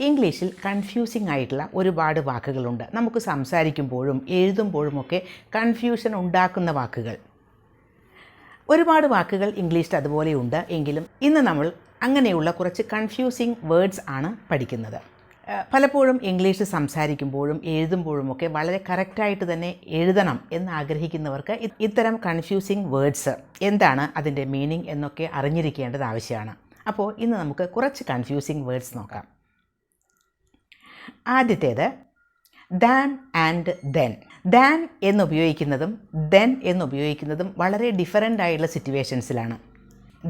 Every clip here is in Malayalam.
ഇംഗ്ലീഷിൽ കൺഫ്യൂസിംഗ് ആയിട്ടുള്ള ഒരുപാട് വാക്കുകളുണ്ട്. നമുക്ക് സംസാരിക്കുമ്പോഴും എഴുതുമ്പോഴുമൊക്കെ കൺഫ്യൂഷൻ ഉണ്ടാക്കുന്ന വാക്കുകൾ. ഒരുപാട് വാക്കുകൾ ഇംഗ്ലീഷിൽ അതുപോലെയുണ്ട്. എങ്കിലും ഇന്ന് നമ്മൾ അങ്ങനെയുള്ള കുറച്ച് കൺഫ്യൂസിംഗ് വേർഡ്സ് ആണ് പഠിക്കുന്നത്. പലപ്പോഴും ഇംഗ്ലീഷ് സംസാരിക്കുമ്പോഴും എഴുതുമ്പോഴുമൊക്കെ വളരെ കറക്റ്റായിട്ട് തന്നെ എഴുതണം എന്ന് ആഗ്രഹിക്കുന്നവർക്ക് ഇത്തരം കൺഫ്യൂസിംഗ് വേർഡ്സ് എന്താണ്, അതിൻ്റെ മീനിങ് എന്നൊക്കെ അറിഞ്ഞിരിക്കേണ്ടത് ആവശ്യമാണ്. അപ്പോൾ ഇന്ന് നമുക്ക് കുറച്ച് കൺഫ്യൂസിംഗ് വേർഡ്സ് നോക്കാം. ആദ്യത്തേത് ദാൻ ആൻഡ് ദെൻ. ദാൻ എന്നുപയോഗിക്കുന്നതും ദെൻ എന്നുപയോഗിക്കുന്നതും വളരെ ഡിഫറൻ്റ് ആയിട്ടുള്ള സിറ്റുവേഷൻസിലാണ്.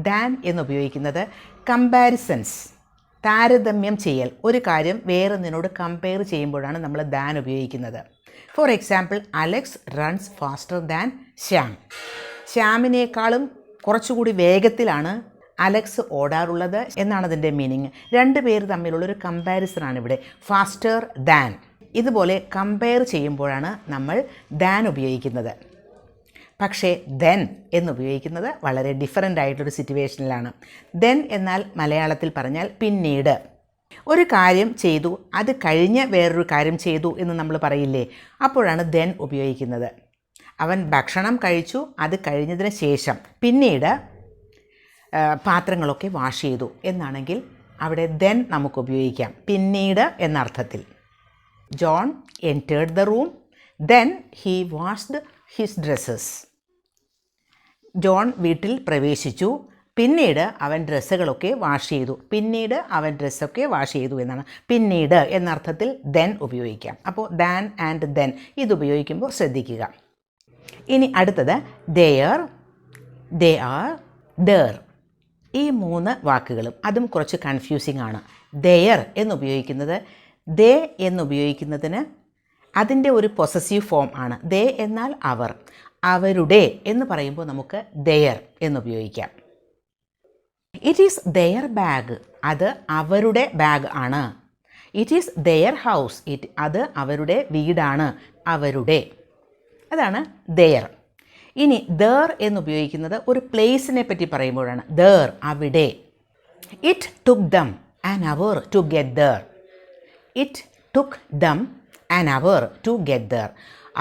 ദാൻ എന്നുപയോഗിക്കുന്നത് കമ്പാരിസൺസ്, താരതമ്യം ചെയ്യൽ, ഒരു കാര്യം വേറൊന്നിനോട് കമ്പയർ ചെയ്യുമ്പോഴാണ് നമ്മൾ ദാൻ ഉപയോഗിക്കുന്നത്. For example, Alex runs faster than Shyam. ശ്യാമിനേക്കാളും കുറച്ചുകൂടി വേഗത്തിലാണ് അലക്സ് ഓടാറുള്ളത് എന്നാണ് അതിൻ്റെ മീനിങ്. രണ്ട് പേര് തമ്മിലുള്ളൊരു കമ്പാരിസണാണ് ഇവിടെ ഫാസ്റ്റർ ദാൻ. ഇതുപോലെ കമ്പയർ ചെയ്യുമ്പോഴാണ് നമ്മൾ ദാൻ ഉപയോഗിക്കുന്നത്. പക്ഷേ ദെൻ എന്നുപയോഗിക്കുന്നത് വളരെ ഡിഫറൻ്റ് ആയിട്ടൊരു സിറ്റുവേഷനിലാണ്. ദെൻ എന്നാൽ മലയാളത്തിൽ പറഞ്ഞാൽ പിന്നീട്. ഒരു കാര്യം ചെയ്തു, അത് കഴിഞ്ഞ് വേറൊരു കാര്യം ചെയ്തു എന്ന് നമ്മൾ പറയില്ലേ, അപ്പോഴാണ് ദെൻ ഉപയോഗിക്കുന്നത്. അവൻ ഭക്ഷണം കഴിച്ചു, അത് കഴിഞ്ഞതിന് ശേഷം പിന്നീട് പാത്രങ്ങളൊക്കെ വാഷ് ചെയ്തു എന്നാണെങ്കിൽ അവിടെ ദെൻ നമുക്ക് ഉപയോഗിക്കാം, പിന്നീട് എന്നർത്ഥത്തിൽ. John entered the room, then he washed his dresses. John വീട്ടിൽ പ്രവേശിച്ചു, പിന്നീട് അവൻ ഡ്രസ്സുകളൊക്കെ വാഷ് ചെയ്തു. പിന്നീട് അവൻ ഡ്രസ്സൊക്കെ വാഷ് ചെയ്തു എന്നാണ്. പിന്നീട് എന്നർത്ഥത്തിൽ ദെൻ ഉപയോഗിക്കാം. അപ്പോൾ ദാൻ ആൻഡ് ദെൻ ഇതുപയോഗിക്കുമ്പോൾ ശ്രദ്ധിക്കുക. ഇനി അടുത്തത് ദെയർ, ദേ ആർ, ദർ. ഈ മൂന്ന് വാക്കുകളും അതും കുറച്ച് കൺഫ്യൂസിംഗ് ആണ്. ദെയർ എന്നുപയോഗിക്കുന്നത് ദേ എന്നുപയോഗിക്കുന്നതിന് അതിൻ്റെ ഒരു പൊസസീവ് ഫോം ആണ്. ദേ എന്നാൽ അവർ, അവരുടെ എന്ന് പറയുമ്പോൾ നമുക്ക് ദെയർ എന്നുപയോഗിക്കാം. ഇറ്റ് ഈസ് ദെയർ ബാഗ്, അത് അവരുടെ ബാഗ് ആണ്. ഇറ്റ് ഈസ് ദെയർ ഹൗസ്, അത് അവരുടെ വീടാണ്, അവരുടെ. അതാണ് ദെയർ. ഇനി ദർ എന്നുപയോഗിക്കുന്നത് ഒരു പ്ലേസിനെ പറ്റി പറയുമ്പോഴാണ്. ദർ, അവിടെ. It took them an hour to get there. It took them an hour to get there.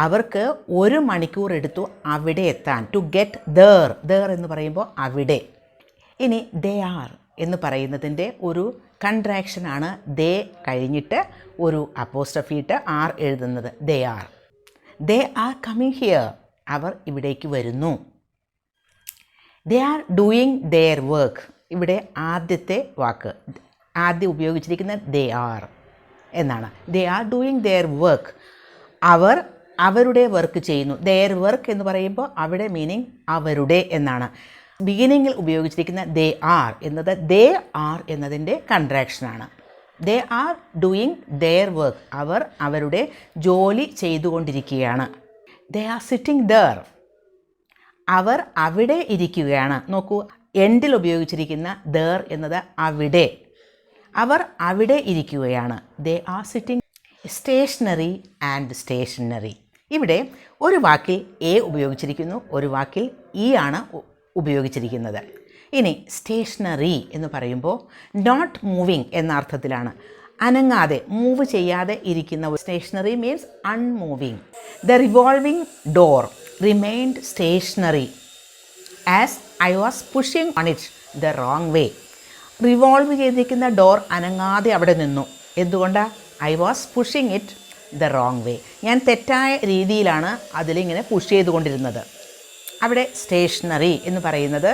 അവർക്ക് 1 മണിക്കൂർ എടുത്തു അവിടെ എത്താൻ. ടു ഗെറ്റ് ദർ, ദർ എന്ന് പറയുമ്പോൾ അവിടെ. ഇനി ദേ ആർ എന്ന് പറയുന്നതിൻ്റെ ഒരു കൺട്രാക്ഷനാണ് ദേ കഴിഞ്ഞിട്ട് ഒരു അപ്പോസ്ട്രഫി ഇട്ട് ആർ എഴുതുന്നത്. They are. They are coming here, അവർ ഇവിടേക്ക് വരുന്നു. They are doing their work. ഇവിടെ ആദ്യത്തെ വാക്ക് ആദ്യം ഉപയോഗിച്ചിരിക്കുന്നത് ദേ ആർ എന്നാണ്. They are doing their work, അവർ അവരുടെ വർക്ക് ചെയ്യുന്നു. ദെയർ വർക്ക് എന്ന് പറയുമ്പോൾ അവിടെ മീനിങ് അവരുടെ എന്നാണ്. ബിഗിനിങ്ങിൽ ഉപയോഗിച്ചിരിക്കുന്ന ദേ ആർ എന്നത് ദേ ആർ എന്നതിൻ്റെ കൺട്രാക്ഷനാണ്. They are doing their work, അവർ അവരുടെ ജോലി ചെയ്തുകൊണ്ടിരിക്കുകയാണ്. ദേ ആർ സിറ്റിംഗ് ദർ, അവർ അവിടെ ഇരിക്കുകയാണ്. നോക്കൂ, എൻഡിൽ ഉപയോഗിച്ചിരിക്കുന്ന ദർ എന്നത് അവിടെ, അവർ അവിടെ ഇരിക്കുകയാണ്. They are sitting. Stationary and stationery. ഇവിടെ ഒരു വാക്കിൽ എ ഉപയോഗിച്ചിരിക്കുന്നു, ഒരു വാക്കിൽ ഇ ആണ് ഉപയോഗിച്ചിരിക്കുന്നത്. ഇനി സ്റ്റേഷനറി എന്ന് പറയുമ്പോൾ നോട്ട് മൂവിങ് എന്ന അർത്ഥത്തിലാണ്. അനങ്ങാതെ, മൂവ് ചെയ്യാതെ ഇരിക്കുന്ന. Stationary means unmoving. The revolving door remained stationary as I was pushing on it the wrong way. Revolve ചെയ്തിരിക്കുന്ന ഡോർ അനങ്ങാതെ അവിടെ നിന്നു. എന്തുകൊണ്ടാണ്? I was pushing it the wrong way. ഞാൻ തെറ്റായ രീതിയിലാണ് അതിലിങ്ങനെ പുഷ് ചെയ്തുകൊണ്ടിരുന്നത്. അവിടെ സ്റ്റേഷനറി എന്ന് പറയുന്നത്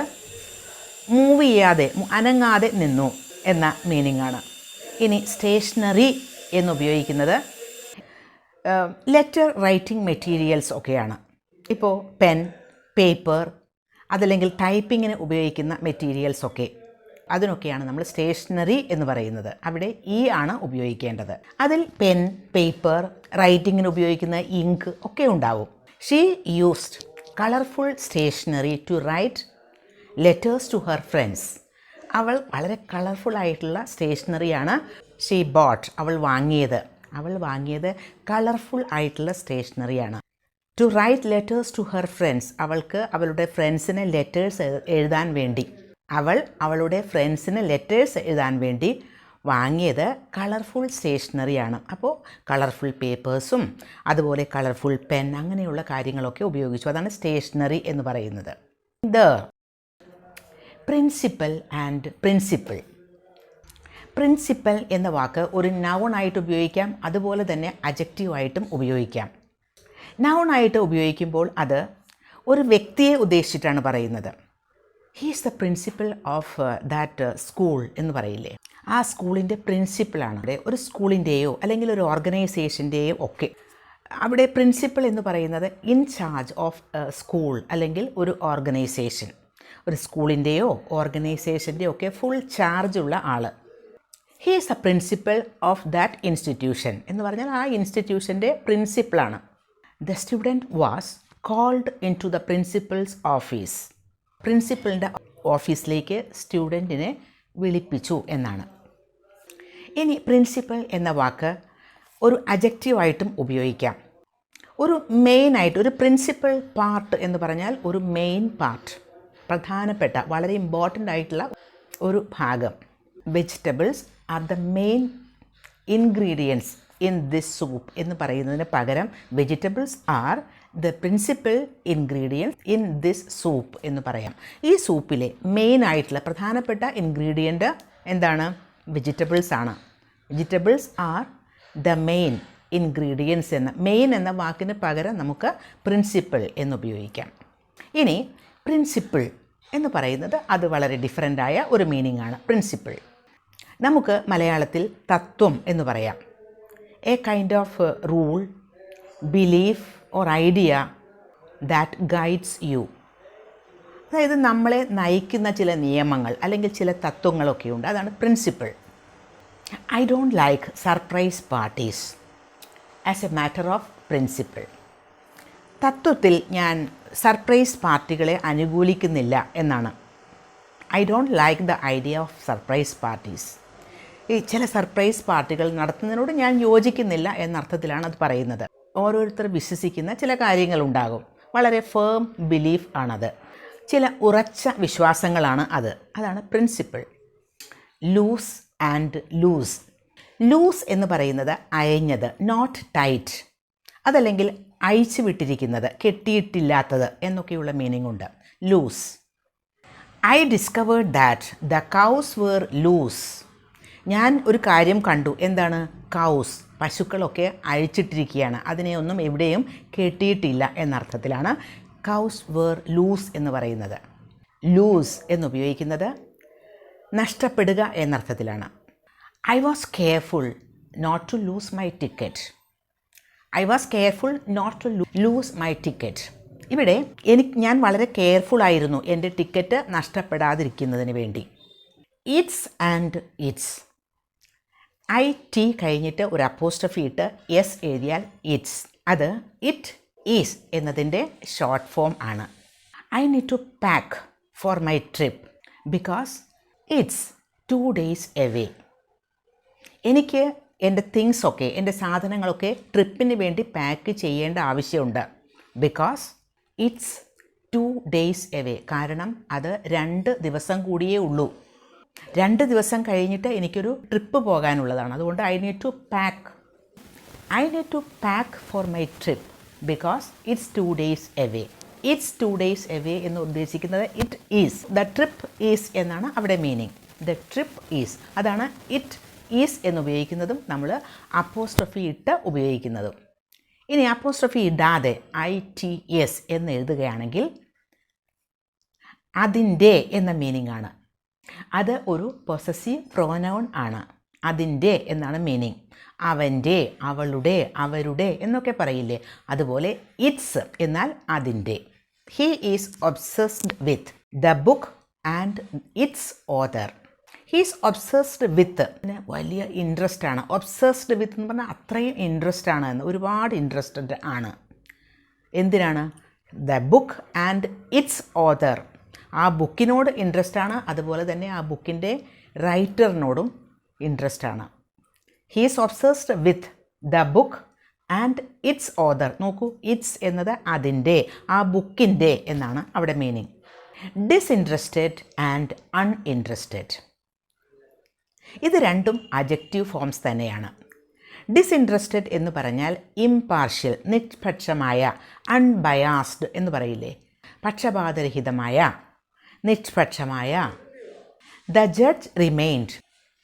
മൂവ് ചെയ്യാതെ, അനങ്ങാതെ നിന്നു എന്ന മീനിങ് ആണ്. ഇനി സ്റ്റേഷനറി എന്നുപയോഗിക്കുന്നത് ലെറ്റർ റൈറ്റിംഗ് മെറ്റീരിയൽസ് ഒക്കെയാണ്. ഇപ്പോൾ പെൻ, പേപ്പർ, അതല്ലെങ്കിൽ ടൈപ്പിങ്ങിന് ഉപയോഗിക്കുന്ന മെറ്റീരിയൽസൊക്കെ, അതിനൊക്കെയാണ് നമ്മൾ സ്റ്റേഷനറി എന്ന് പറയുന്നത്. അവിടെ ഇ ആണ് ഉപയോഗിക്കേണ്ടത്. അതിൽ പെൻ, പേപ്പർ, റൈറ്റിങ്ങിന് ഉപയോഗിക്കുന്ന ഇങ്ക് ഒക്കെ ഉണ്ടാവും. She used colourful stationery to write letters to her friends. അവൾ വളരെ കളർഫുൾ ആയിട്ടുള്ള സ്റ്റേഷനറിയാണ് ഷീ ബോട്ട്, അവൾ വാങ്ങിയത് കളർഫുൾ ആയിട്ടുള്ള സ്റ്റേഷനറിയാണ്. To write letters to her friends, അവൾക്ക് അവളുടെ ഫ്രണ്ട്സിന് ലെറ്റേഴ്സ് എഴുതാൻ വേണ്ടി, അവളുടെ ഫ്രണ്ട്സിന് ലെറ്റേഴ്സ് എഴുതാൻ വേണ്ടി വാങ്ങിയത് കളർഫുൾ സ്റ്റേഷനറിയാണ്. അപ്പോൾ കളർഫുൾ പേപ്പേഴ്സും അതുപോലെ കളർഫുൾ പെൻ അങ്ങനെയുള്ള കാര്യങ്ങളൊക്കെ ഉപയോഗിച്ചു. അതാണ് സ്റ്റേഷനറി എന്ന് പറയുന്നത്. The principal and principle. Principal എന്ന വാക്ക് ഒരു നൗണായിട്ട് ഉപയോഗിക്കാം, അതുപോലെ തന്നെ അഡ്ജക്റ്റീവായിട്ടും ഉപയോഗിക്കാം. നൗണായിട്ട് ഉപയോഗിക്കുമ്പോൾ അത് ഒരു വ്യക്തിയെ ഉദ്ദേശിച്ചിട്ടാണ് പറയുന്നത്. He is the principal of that school എന്ന് പറയില്ലേ, ആ സ്കൂളിൻ്റെ പ്രിൻസിപ്പളാണ്. അവിടെ ഒരു സ്കൂളിൻ്റെയോ അല്ലെങ്കിൽ ഒരു ഓർഗനൈസേഷൻ്റെയോ ഒക്കെ അവിടെ പ്രിൻസിപ്പൽ എന്ന് പറയുന്നത് ഇൻചാർജ് ഓഫ് സ്കൂൾ അല്ലെങ്കിൽ ഒരു ഓർഗനൈസേഷൻ, ഒരു സ്കൂളിൻ്റെയോ ഓർഗനൈസേഷൻ്റെയോ ഒക്കെ ഫുൾ ചാർജുള്ള ആൾ. He is the principal of that institution എന്ന് പറഞ്ഞാൽ ആ ഇൻസ്റ്റിറ്റ്യൂഷൻ്റെ പ്രിൻസിപ്പളാണ്. The student was called in to the principal's office. പ്രിൻസിപ്പലിൻ്റെ ഓഫീസിലേക്ക് സ്റ്റുഡൻറ്റിനെ വിളിപ്പിച്ചു എന്നാണ്. ഇനി പ്രിൻസിപ്പൽ എന്ന വാക്ക് ഒരു അഡ്ജക്റ്റീവായിട്ടും ഉപയോഗിക്കാം. ഒരു മെയിനായിട്ട് ഒരു പ്രിൻസിപ്പൽ പാർട്ട് എന്ന് പറഞ്ഞാൽ ഒരു മെയിൻ പാർട്ട്, പ്രധാനപ്പെട്ട വളരെ ഇമ്പോർട്ടൻ്റ് ആയിട്ടുള്ള ഒരു ഭാഗം. Vegetables are the main ingredients in this soup എന്ന് പറയുന്നതിന് പകരം vegetables are the principal ingredients in this soup എന്ന് പറയാം. ഈ സൂപ്പിലെ മെയിനായിട്ടുള്ള പ്രധാനപ്പെട്ട ഇൻഗ്രീഡിയൻ്റ് എന്താണ്? വെജിറ്റബിൾസ് ആണ്. Vegetables are the main ingredients എന്ന മെയിൻ എന്ന വാക്കിന് പകരം നമുക്ക് പ്രിൻസിപ്പിൾ എന്നുപയോഗിക്കാം. ഇനി പ്രിൻസിപ്പിൾ എന്ന് പറയുന്നത് അത് വളരെ ഡിഫറൻ്റായ ഒരു മീനിങ് ആണ്. പ്രിൻസിപ്പിൾ നമുക്ക് മലയാളത്തിൽ തത്വം എന്ന് പറയാം. A kind of rule, belief or idea that guides you. അതായത് നമ്മളെ നയിക്കുന്ന ചില നിയമങ്ങൾ അല്ലെങ്കിൽ ചില തത്വങ്ങളൊക്കെ ഉണ്ട്, അതാണ് principle. I don't like surprise parties as A matter of principle. തത്വത്തിൽ ഞാൻ സർപ്രൈസ് പാർട്ടികളെ അനുകൂലിക്കുന്നില്ല എന്നാണ്. I don't like the idea of surprise parties. ഈ ചില സർപ്രൈസ് പാർട്ടികൾ നടത്തുന്നതിനോട് ഞാൻ യോജിക്കുന്നില്ല എന്നർത്ഥത്തിലാണ് അത് പറയുന്നത്. ഓരോരുത്തർ വിശ്വസിക്കുന്ന ചില കാര്യങ്ങളുണ്ടാകും, വളരെ ഫേം ബിലീഫ് ആണത്, ചില ഉറച്ച വിശ്വാസങ്ങളാണ് അത്, അതാണ് principle. Loose and lose. Loose എന്ന് പറയുന്നത് അയഞ്ഞത്, നോട്ട് ടൈറ്റ്, അതല്ലെങ്കിൽ അഴിച്ചു വിട്ടിരിക്കുന്നത്, കെട്ടിയിട്ടില്ലാത്തത് എന്നൊക്കെയുള്ള മീനിങ് ഉണ്ട്. Loose. I discovered that the cows were loose. ഞാൻ ഒരു കാര്യം കണ്ടു. എന്താണ്? കൗസ്, പശുക്കളൊക്കെ അഴിച്ചിട്ടിരിക്കുകയാണ്, അതിനെ ഒന്നും എവിടെയും കെട്ടിയിട്ടില്ല എന്നർത്ഥത്തിലാണ് കൗസ് വേർ ലൂസ് എന്ന് പറയുന്നത്. ലൂസ് എന്നുപയോഗിക്കുന്നത് നഷ്ടപ്പെടുക എന്നർത്ഥത്തിലാണ്. I was careful not to lose my ticket. I was careful not to lose my ticket. ഇവിടെ ഞാൻ വളരെ കെയർഫുൾ ആയിരുന്നു എൻ്റെ ടിക്കറ്റ് നഷ്ടപ്പെടാതിരിക്കുന്നതിന് വേണ്ടി. It's and it's. I T കഴിഞ്ഞിട്ട് ഒരു അപ്പോസ്ട്രഫി ഇട്ട് എസ് എഴുതിയാൽ ഇറ്റ്സ്. അത് ഇറ്റ് ഈസ് എന്നതിൻ്റെ ഷോർട്ട് ഫോം ആണ്. I need to pack for my trip because it's 2 days away. എനിക്ക് എൻ്റെ തിങ്സൊക്കെ, എൻ്റെ സാധനങ്ങളൊക്കെ ട്രിപ്പിന് വേണ്ടി പാക്ക് ചെയ്യേണ്ട ആവശ്യമുണ്ട്. Because it's 2 days away. കാരണം അത് 2 ദിവസം കൂടിയേ ഉള്ളൂ. 2 ദിവസം കഴിഞ്ഞിട്ട് എനിക്കൊരു ട്രിപ്പ് പോകാനുള്ളതാണ്. അതുകൊണ്ട് I need to pack. I need to pack for my trip because it's 2 days away. It's 2 days away എന്ന് ഉദ്ദേശിക്കുന്നത് it is. The trip is എന്നാണ് അവിടെ മീനിങ്. ദ ട്രിപ്പ് ഈസ്, അതാണ് ഇറ്റ് ഈസ് എന്നുപയോഗിക്കുന്നതും നമ്മൾ അപ്പോസ്ട്രഫി ഇട്ട് ഉപയോഗിക്കുന്നതും. ഇനി അപ്പോസ്ട്രഫി ഇടാതെ ITS എന്ന് എഴുതുകയാണെങ്കിൽ അതിൻ്റെ എന്ന മീനിങ് ആണ്. അത് ഒരു പൊസസീവ് പ്രോനൗൺ ആണ്. അതിൻ്റെ എന്നാണ് മീനിങ്. അവൻ്റെ, അവളുടെ, അവരുടെ എന്നൊക്കെ പറയില്ലേ, അതുപോലെ ഇറ്റ്സ് എന്നാൽ അതിൻ്റെ. He is obsessed with the book and it's author. He is obsessed വിത്ത്, വലിയ ഇൻട്രസ്റ്റ് ആണ്. ഒബ്സസ്ഡ് വിത്ത് എന്ന് പറഞ്ഞാൽ അത്രയും ഇൻട്രസ്റ്റ് ആണ് എന്ന്, ഒരുപാട് ഇൻട്രസ്റ്റഡ് ആണ്. എന്തിനാണ്? The book and it's author. ആ ബുക്കിനോട് ഇൻട്രസ്റ്റ് ആണ്, അതുപോലെ തന്നെ ആ ബുക്കിൻ്റെ റൈറ്ററിനോടും ഇൻട്രസ്റ്റ് ആണ്. He is obsessed with the book and it's author. നോക്കൂ, ഇറ്റ്സ് എന്നത് അതിൻ്റെ, ആ ബുക്കിൻ്റെ എന്നാണ് അവിടെ മീനിങ്. Disinterested and uninterested. ഇത് രണ്ടും അഡ്ജക്റ്റീവ് ഫോംസ് തന്നെയാണ്. ഡിസിൻട്രസ്റ്റഡ് എന്ന് പറഞ്ഞാൽ ഇംപാർഷ്യൽ, നിഷ്പക്ഷമായ, അൺബയാസ്ഡ് എന്ന് പറയില്ലേ, പക്ഷപാതരഹിതമായ, നിഷ്പക്ഷമായ. The judge remained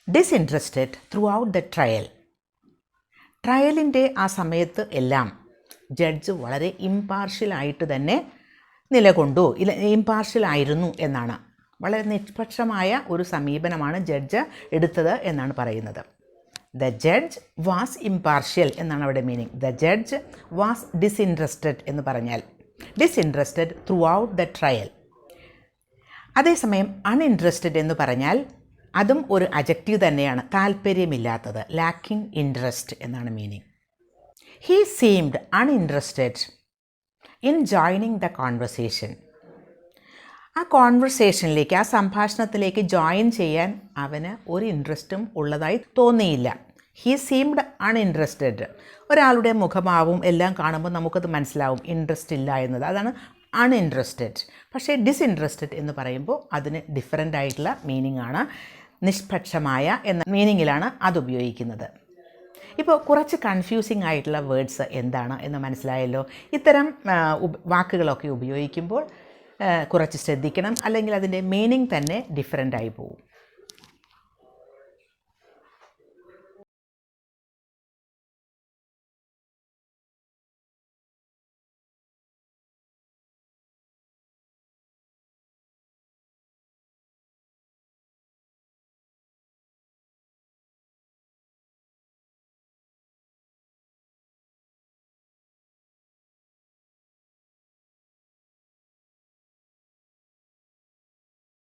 disinterested throughout the trial. ട്രയലിൻ്റെ ആ സമയത്ത് എല്ലാം ജഡ്ജ് വളരെ ഇംപാർഷ്യലായിട്ട് തന്നെ നിലകൊണ്ടു, ഇംപാർഷ്യലായിരുന്നു എന്നാണ്. വളരെ നിഷ്പക്ഷമായ ഒരു സമീപനമാണ് ജഡ്ജ് എടുത്തത് എന്നാണ് പറയുന്നത്. ദ ജഡ്ജ് വാസ് ഇംപാർഷ്യൽ എന്നാണ് അവിടെ meaning. The judge was disinterested എന്ന് പറഞ്ഞാൽ disinterested throughout the trial. അതേസമയം അൺഇൻട്രസ്റ്റഡ് എന്ന് പറഞ്ഞാൽ അതും ഒരു അഡ്ജക്റ്റീവ് തന്നെയാണ്, താല്പര്യമില്ലാത്തത്, ലാക്കിംഗ് ഇൻട്രസ്റ്റ് എന്നാണ് meaning. He seemed uninterested in joining the conversation. ആ കോൺവെർസേഷനിലേക്ക്, ആ സംഭാഷണത്തിലേക്ക് ജോയിൻ ചെയ്യാൻ അവന് ഒരു ഇൻട്രസ്റ്റും ഉള്ളതായി തോന്നിയില്ല. He seemed uninterested. ഒരാളുടെ മുഖഭാവവും എല്ലാം കാണുമ്പോൾ നമുക്കത് മനസ്സിലാവും ഇൻട്രസ്റ്റ് ഇല്ല എന്നത്. അതാണ് അൺഇൻട്രസ്റ്റഡ്. പക്ഷേ ഡിസിൻട്രസ്റ്റഡ് എന്ന് പറയുമ്പോൾ അതിന് ഡിഫറൻ്റ് ആയിട്ടുള്ള മീനിങ് ആണ്. നിഷ്പക്ഷമായ എന്ന മീനിങ്ങിലാണ് അത് ഉപയോഗിക്കുന്നത്. ഇപ്പോൾ കുറച്ച് കൺഫ്യൂസിങ് ആയിട്ടുള്ള വേർഡ്സ് എന്താണ് എന്ന് മനസ്സിലായല്ലോ. ഇത്തരം വാക്കുകളൊക്കെ ഉപയോഗിക്കുമ്പോൾ കുറച്ച് ശ്രദ്ധിക്കണം, അല്ലെങ്കിൽ അതിൻ്റെ മീനിങ് തന്നെ ഡിഫറൻ്റ് ആയി പോകും.